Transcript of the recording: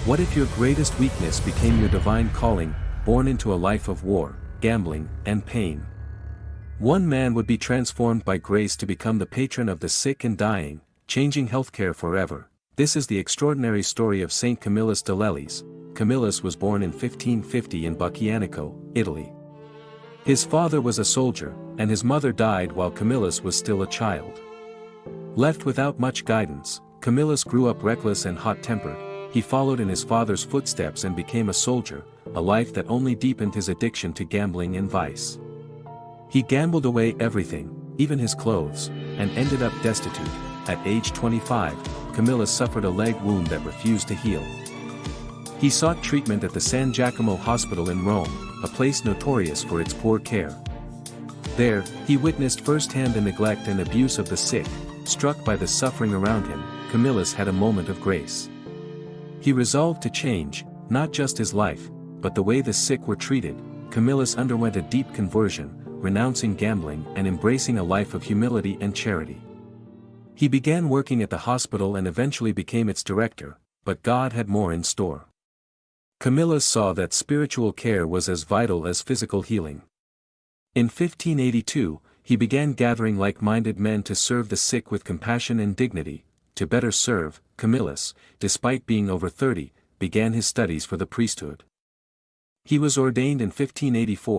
What if your greatest weakness became your divine calling, born into a life of war, gambling, and pain? One man would be transformed by grace to become the patron of the sick and dying, changing healthcare forever. This is the extraordinary story of Saint Camillus de Lellis. Camillus was born in 1550 in Buccianico, Italy. His father was a soldier, and his mother died while Camillus was still a child. Left without much guidance, Camillus grew up reckless and hot-tempered. He followed in his father's footsteps and became a soldier, a life that only deepened his addiction to gambling and vice. He gambled away everything, even his clothes, and ended up destitute. At age 25, Camillus suffered a leg wound that refused to heal. He sought treatment at the San Giacomo Hospital in Rome, a place notorious for its poor care. There, he witnessed firsthand the neglect and abuse of the sick. Struck by the suffering around him, Camillus had a moment of grace. He resolved to change, not just his life, but the way the sick were treated. Camillus underwent a deep conversion, renouncing gambling and embracing a life of humility and charity. He began working at the hospital and eventually became its director, but God had more in store. Camillus saw that spiritual care was as vital as physical healing. In 1582, he began gathering like-minded men to serve the sick with compassion and dignity. To better serve, Camillus, despite being over 30, began his studies for the priesthood. He was ordained in 1584.